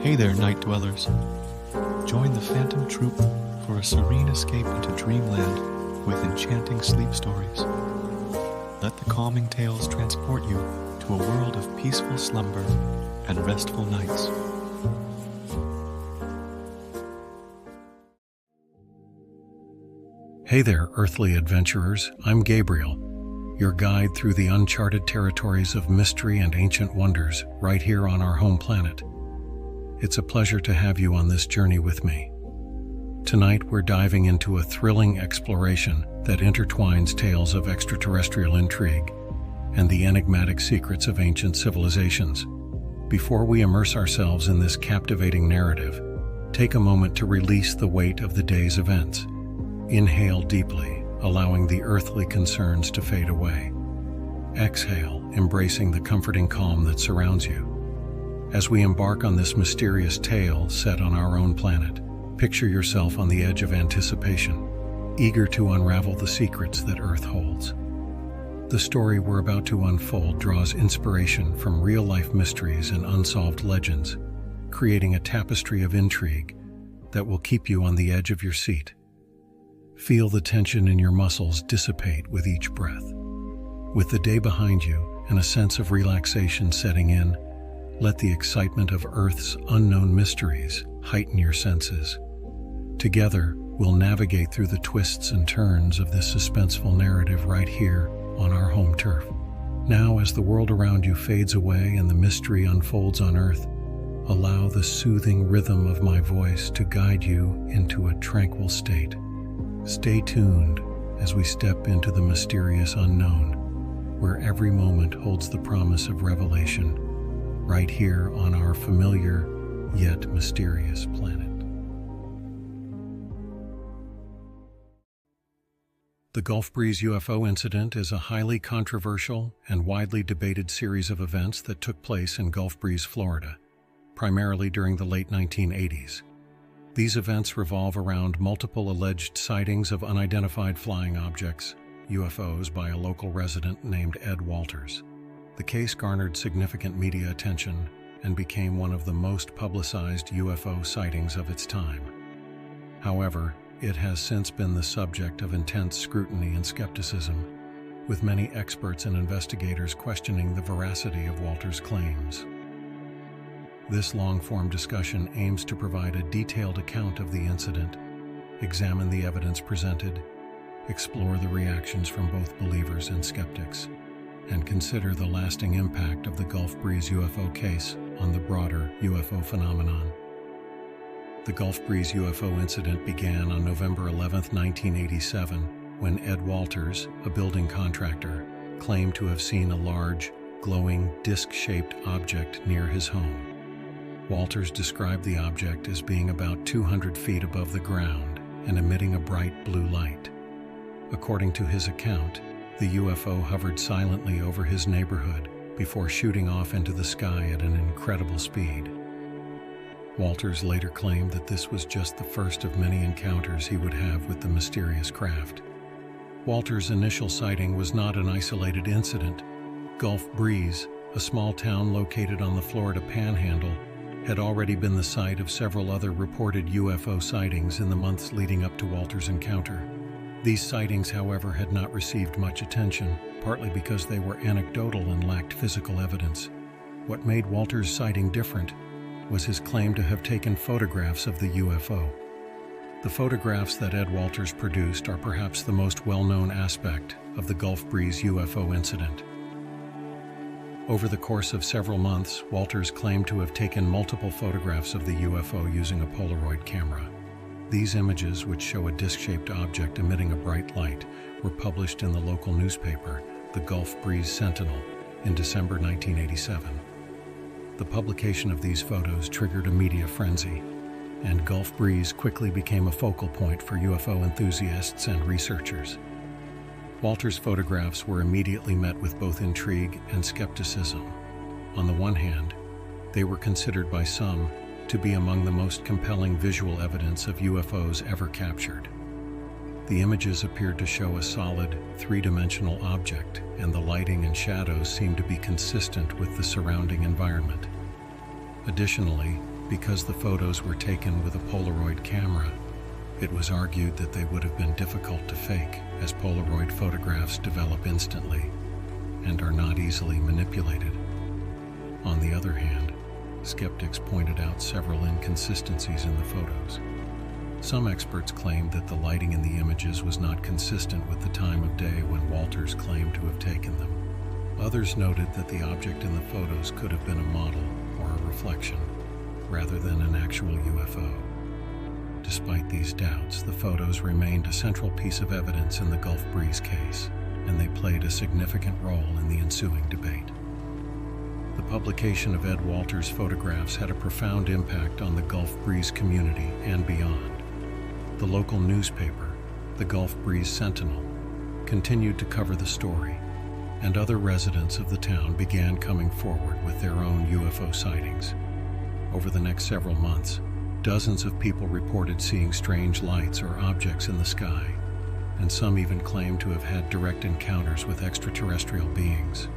Hey there, night dwellers. Join the Phantom Troupe for a serene escape into dreamland with enchanting sleep stories. Let the calming tales transport you to a world of peaceful slumber and restful nights. Hey there, earthly adventurers. I'm Gabriel, your guide through the uncharted territories of mystery and ancient wonders right here on our home planet. It's a pleasure to have you on this journey with me. Tonight, we're diving into a thrilling exploration that intertwines tales of extraterrestrial intrigue and the enigmatic secrets of ancient civilizations. Before we immerse ourselves in this captivating narrative, take a moment to release the weight of the day's events. Inhale deeply, allowing the earthly concerns to fade away. Exhale, embracing the comforting calm that surrounds you. As we embark on this mysterious tale set on our own planet, picture yourself on the edge of anticipation, eager to unravel the secrets that Earth holds. The story we're about to unfold draws inspiration from real-life mysteries and unsolved legends, creating a tapestry of intrigue that will keep you on the edge of your seat. Feel the tension in your muscles dissipate with each breath. With the day behind you and a sense of relaxation setting in, let the excitement of Earth's unknown mysteries heighten your senses. Together, we'll navigate through the twists and turns of this suspenseful narrative right here on our home turf. Now, as the world around you fades away and the mystery unfolds on Earth, allow the soothing rhythm of my voice to guide you into a tranquil state. Stay tuned as we step into the mysterious unknown, where every moment holds the promise of revelation, right here on our familiar yet mysterious planet. The Gulf Breeze UFO incident is a highly controversial and widely debated series of events that took place in Gulf Breeze, Florida, primarily during the late 1980s. These events revolve around multiple alleged sightings of unidentified flying objects, UFOs, by a local resident named Ed Walters. The case garnered significant media attention and became one of the most publicized UFO sightings of its time. However, it has since been the subject of intense scrutiny and skepticism, with many experts and investigators questioning the veracity of Walters' claims. This long-form discussion aims to provide a detailed account of the incident, examine the evidence presented, explore the reactions from both believers and skeptics, and consider the lasting impact of the Gulf Breeze UFO case on the broader UFO phenomenon. The Gulf Breeze UFO incident began on November 11, 1987, when Ed Walters, a building contractor, claimed to have seen a large, glowing, disc-shaped object near his home. Walters described the object as being about 200 feet above the ground and emitting a bright blue light. According to his account, the UFO hovered silently over his neighborhood before shooting off into the sky at an incredible speed. Walters later claimed that this was just the first of many encounters he would have with the mysterious craft. Walters' initial sighting was not an isolated incident. Gulf Breeze, a small town located on the Florida Panhandle, had already been the site of several other reported UFO sightings in the months leading up to Walters' encounter. These sightings, however, had not received much attention, partly because they were anecdotal and lacked physical evidence. What made Walters' sighting different was his claim to have taken photographs of the UFO. The photographs that Ed Walters produced are perhaps the most well-known aspect of the Gulf Breeze UFO incident. Over the course of several months, Walters claimed to have taken multiple photographs of the UFO using a Polaroid camera. These images, which show a disc-shaped object emitting a bright light, were published in the local newspaper, the Gulf Breeze Sentinel, in December 1987. The publication of these photos triggered a media frenzy, and Gulf Breeze quickly became a focal point for UFO enthusiasts and researchers. Walters' photographs were immediately met with both intrigue and skepticism. On the one hand, they were considered by some to be among the most compelling visual evidence of UFOs ever captured. The images appeared to show a solid, three-dimensional object, and the lighting and shadows seemed to be consistent with the surrounding environment. Additionally, because the photos were taken with a Polaroid camera, it was argued that they would have been difficult to fake, as Polaroid photographs develop instantly and are not easily manipulated. On the other hand, skeptics pointed out several inconsistencies in the photos. Some experts claimed that the lighting in the images was not consistent with the time of day when Walters claimed to have taken them. Others noted that the object in the photos could have been a model or a reflection, rather than an actual UFO. Despite these doubts, the photos remained a central piece of evidence in the Gulf Breeze case, and they played a significant role in the ensuing debate. The publication of Ed Walters' photographs had a profound impact on the Gulf Breeze community and beyond. The local newspaper, the Gulf Breeze Sentinel, continued to cover the story, and other residents of the town began coming forward with their own UFO sightings. Over the next several months, dozens of people reported seeing strange lights or objects in the sky, and some even claimed to have had direct encounters with extraterrestrial beings.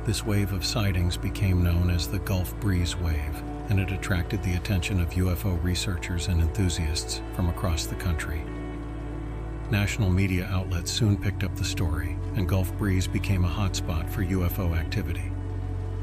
This wave of sightings became known as the Gulf Breeze Wave, and it attracted the attention of UFO researchers and enthusiasts from across the country. National media outlets soon picked up the story, and Gulf Breeze became a hotspot for UFO activity.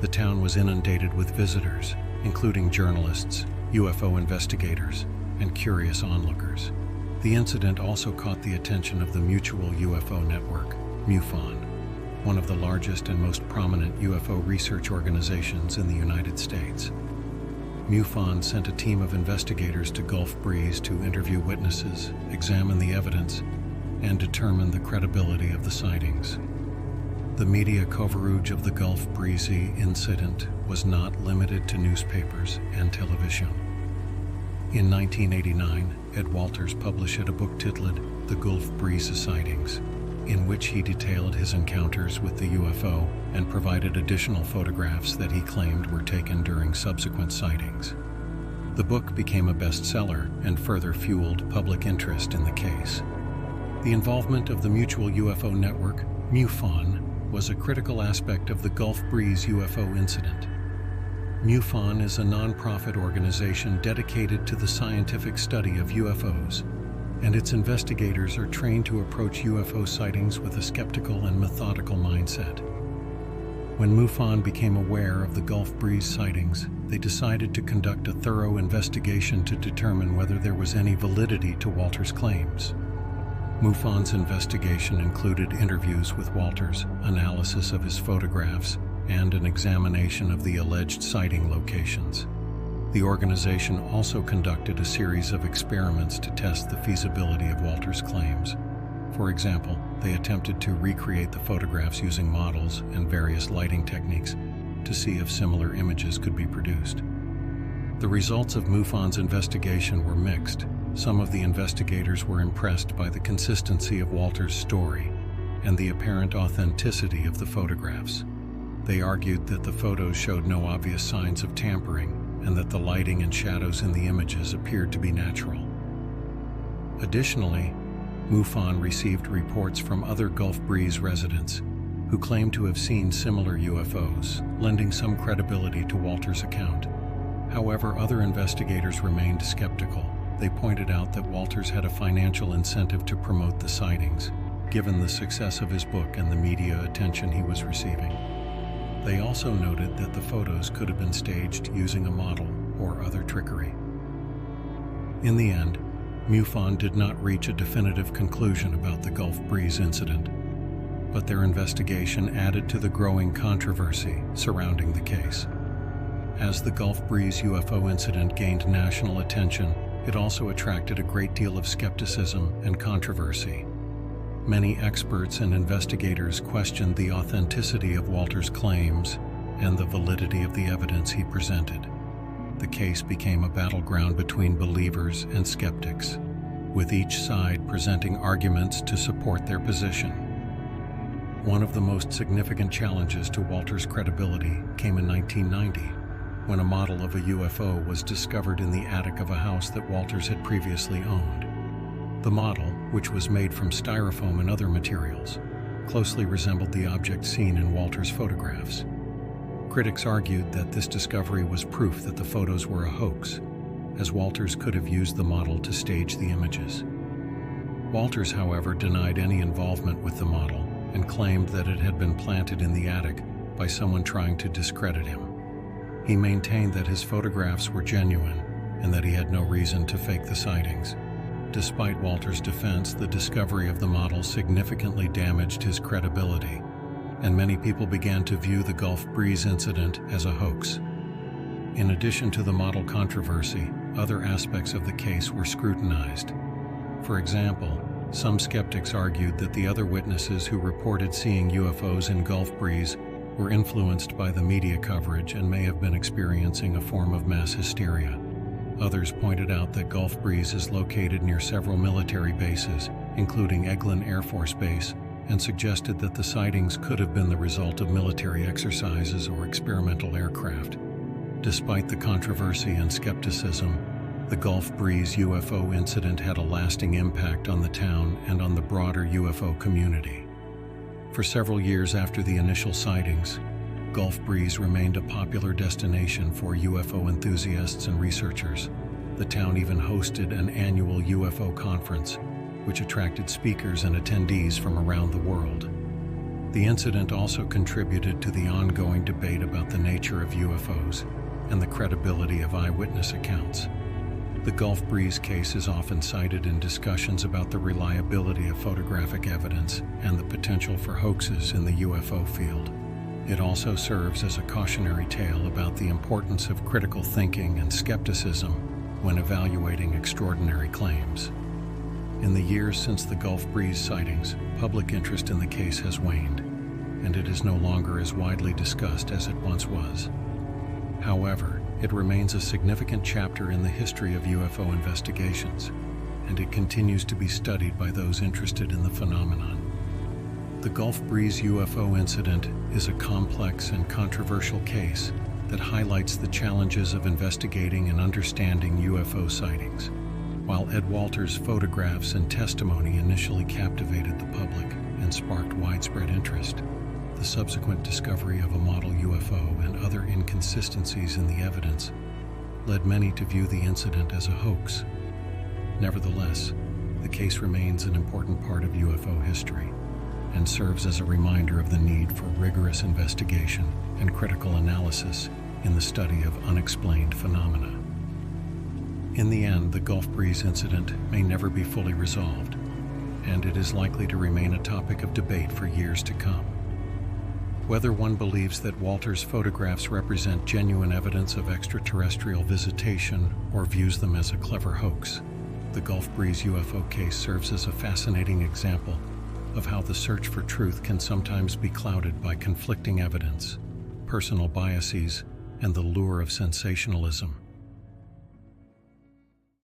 The town was inundated with visitors, including journalists, UFO investigators, and curious onlookers. The incident also caught the attention of the Mutual UFO Network, MUFON, one of the largest and most prominent UFO research organizations in the United States. MUFON sent a team of investigators to Gulf Breeze to interview witnesses, examine the evidence, and determine the credibility of the sightings. The media coverage of the Gulf Breeze incident was not limited to newspapers and television. In 1989, Ed Walters published a book titled The Gulf Breeze Sightings, in which he detailed his encounters with the UFO and provided additional photographs that he claimed were taken during subsequent sightings. The book became a bestseller and further fueled public interest in the case. The involvement of the Mutual UFO Network, MUFON, was a critical aspect of the Gulf Breeze UFO incident. MUFON is a non-profit organization dedicated to the scientific study of UFOs, and its investigators are trained to approach UFO sightings with a skeptical and methodical mindset. When MUFON became aware of the Gulf Breeze sightings, they decided to conduct a thorough investigation to determine whether there was any validity to Walters' claims. MUFON's investigation included interviews with Walters, analysis of his photographs, and an examination of the alleged sighting locations. The organization also conducted a series of experiments to test the feasibility of Walters' claims. For example, they attempted to recreate the photographs using models and various lighting techniques to see if similar images could be produced. The results of MUFON's investigation were mixed. Some of the investigators were impressed by the consistency of Walters' story and the apparent authenticity of the photographs. They argued that the photos showed no obvious signs of tampering and that the lighting and shadows in the images appeared to be natural. Additionally, MUFON received reports from other Gulf Breeze residents who claimed to have seen similar UFOs, lending some credibility to Walters' account. However, other investigators remained skeptical. They pointed out that Walters had a financial incentive to promote the sightings, given the success of his book and the media attention he was receiving. They also noted that the photos could have been staged using a model or other trickery. In the end, MUFON did not reach a definitive conclusion about the Gulf Breeze incident, but their investigation added to the growing controversy surrounding the case. As the Gulf Breeze UFO incident gained national attention, it also attracted a great deal of skepticism and controversy. Many experts and investigators questioned the authenticity of Walters' claims and the validity of the evidence he presented. The case became a battleground between believers and skeptics, with each side presenting arguments to support their position. One of the most significant challenges to Walters' credibility came in 1990, when a model of a UFO was discovered in the attic of a house that Walters had previously owned. The model, which was made from styrofoam and other materials, closely resembled the object seen in Walters' photographs. Critics argued that this discovery was proof that the photos were a hoax, as Walters could have used the model to stage the images. Walters, however, denied any involvement with the model and claimed that it had been planted in the attic by someone trying to discredit him. He maintained that his photographs were genuine and that he had no reason to fake the sightings. Despite Walters' defense, the discovery of the model significantly damaged his credibility, and many people began to view the Gulf Breeze incident as a hoax. In addition to the model controversy, other aspects of the case were scrutinized. For example, some skeptics argued that the other witnesses who reported seeing UFOs in Gulf Breeze were influenced by the media coverage and may have been experiencing a form of mass hysteria. Others pointed out that Gulf Breeze is located near several military bases, including Eglin Air Force Base, and suggested that the sightings could have been the result of military exercises or experimental aircraft. Despite the controversy and skepticism, the Gulf Breeze UFO incident had a lasting impact on the town and on the broader UFO community. For several years after the initial sightings, Gulf Breeze remained a popular destination for UFO enthusiasts and researchers. The town even hosted an annual UFO conference, which attracted speakers and attendees from around the world. The incident also contributed to the ongoing debate about the nature of UFOs and the credibility of eyewitness accounts. The Gulf Breeze case is often cited in discussions about the reliability of photographic evidence and the potential for hoaxes in the UFO field. It also serves as a cautionary tale about the importance of critical thinking and skepticism when evaluating extraordinary claims. In the years since the Gulf Breeze sightings, public interest in the case has waned, and it is no longer as widely discussed as it once was. However, it remains a significant chapter in the history of UFO investigations, and it continues to be studied by those interested in the phenomenon. The Gulf Breeze UFO incident is a complex and controversial case that highlights the challenges of investigating and understanding UFO sightings. While Ed Walters' photographs and testimony initially captivated the public and sparked widespread interest, the subsequent discovery of a model UFO and other inconsistencies in the evidence led many to view the incident as a hoax. Nevertheless, the case remains an important part of UFO history and serves as a reminder of the need for rigorous investigation and critical analysis in the study of unexplained phenomena. In the end, the Gulf Breeze incident may never be fully resolved, and it is likely to remain a topic of debate for years to come. Whether one believes that Walters' photographs represent genuine evidence of extraterrestrial visitation or views them as a clever hoax, the Gulf Breeze UFO case serves as a fascinating example of how the search for truth can sometimes be clouded by conflicting evidence, personal biases, and the lure of sensationalism.